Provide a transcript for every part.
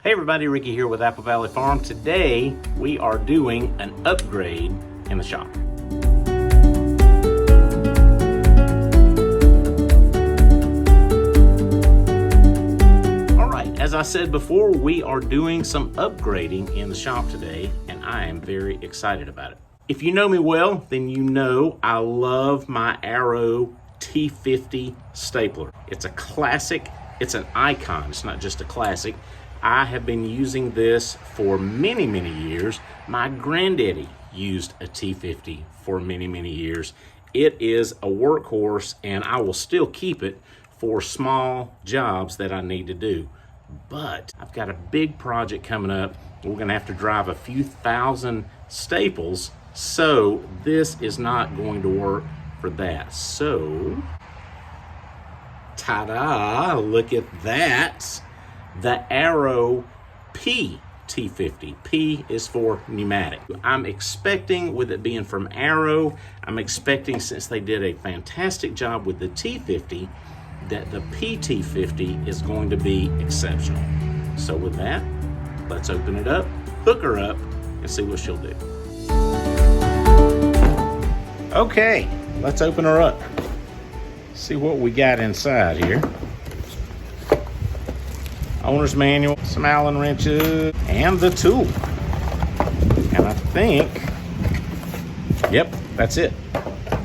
Hey everybody, Ricky here with Apple Valley Farm. Today we are doing an upgrade in the shop. All right, as I said before, we are doing some upgrading in the shop today, and I am very excited about it. If you know me well, then you know I love my Arrow T-50 stapler. It's a classic, it's an icon, it's not just a classic. I have been using this for many, many years. My granddaddy used a T-50 for many, many years. It is a workhorse, and I will still keep it for small jobs that I need to do. But I've got a big project coming up. We're gonna have to drive a few thousand staples, so this is not going to work for that. So, ta-da, look at that. The Arrow PT-50. P is for pneumatic. I'm expecting, with it being from Arrow, I'm expecting, since they did a fantastic job with the T-50, that the PT-50 is going to be exceptional. So with that, let's open it up, hook her up, and see what she'll do. Okay, let's open her up. See what we got inside here. Owner's manual, some Allen wrenches, and the tool. And I think, yep, that's it.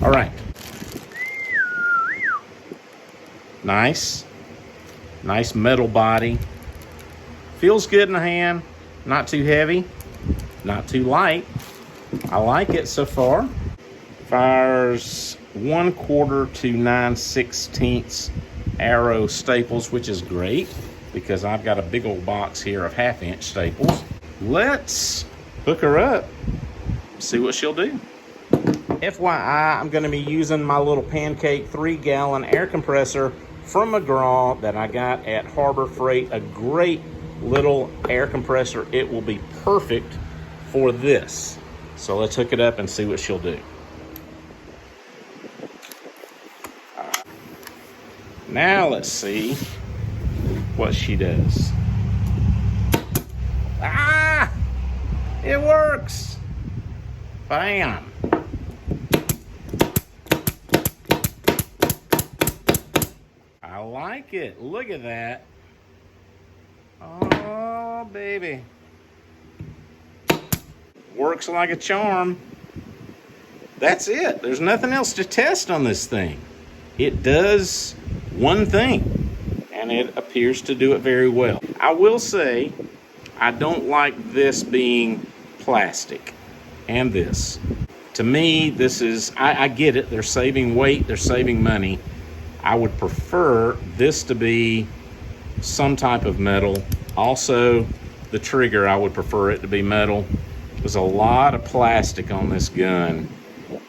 All right. Nice metal body. Feels good in the hand, not too heavy, not too light. I like it so far. Fires 1/4 to 9/16 Arrow staples, which is great, because I've got a big old box here of 1/2-inch staples. Let's hook her up, see what she'll do. FYI, I'm gonna be using my little Pancake 3-gallon air compressor from McGraw that I got at Harbor Freight. A great little air compressor. It will be perfect for this. So let's hook it up and see what she'll do. Now let's see what she does. Ah! It works! Bam! I like it. Look at that. Oh, baby. Works like a charm. That's it. There's nothing else to test on this thing. It does one thing, and it appears to do it very well. I will say, I don't like this being plastic, and this. To me, this is, I get it, they're saving weight, they're saving money. I would prefer this to be some type of metal. Also, the trigger, I would prefer it to be metal. There's a lot of plastic on this gun.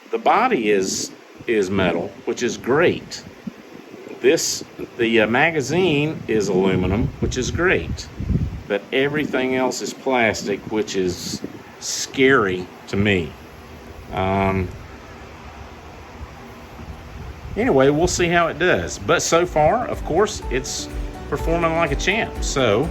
The body is metal, which is great. The magazine is aluminum, which is great, but everything else is plastic, which is scary to me. Anyway, we'll see how it does. But so far, of course, it's performing like a champ, so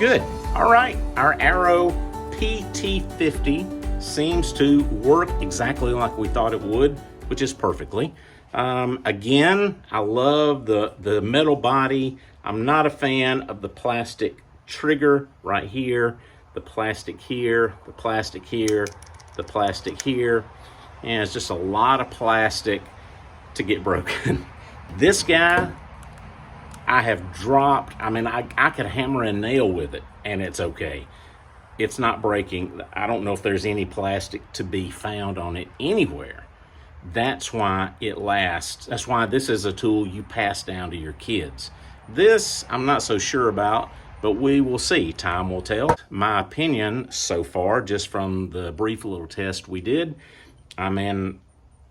good. All right, our Arrow PT-50 seems to work exactly like we thought it would, which is perfectly. Again, I love the metal body. I'm not a fan of the plastic trigger right here, the plastic here, the plastic here, the plastic here, and it's just a lot of plastic to get broken. This guy, I have dropped, I mean, I could hammer a nail with it and it's okay. It's not breaking. I don't know if there's any plastic to be found on it anywhere. That's why it lasts. That's why this is a tool you pass down to your kids. This, I'm not so sure about, but we will see. Time will tell. My opinion so far, just from the brief little test we did, I mean,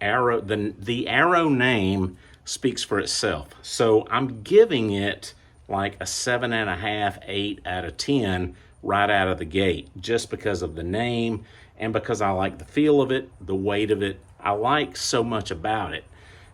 Arrow, the Arrow name speaks for itself. So I'm giving it like a 7.5, 8 out of 10 right out of the gate, just because of the name and because I like the feel of it, the weight of it. I like so much about it.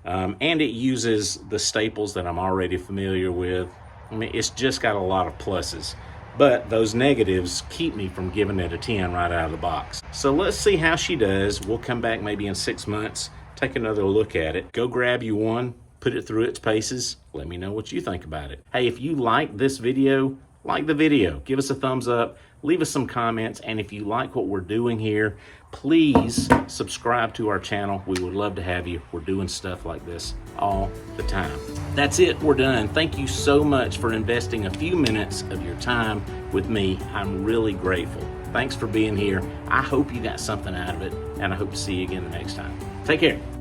And it uses the staples that I'm already familiar with. I mean, it's just got a lot of pluses. but those negatives keep me from giving it a 10 right out of the box. So let's see how she does. We'll come back maybe in 6 months, take another look at it. Go grab you one, put it through its paces. Let me know what you think about it. Hey, if you like this video, like the video, give us a thumbs up, leave us some comments, and if you like what we're doing here, please subscribe to our channel. We would love to have you. We're doing stuff like this all the time. That's it, we're done. Thank you so much for investing a few minutes of your time with me. I'm really grateful. Thanks for being here. I hope you got something out of it, and I hope to see you again the next time. Take care.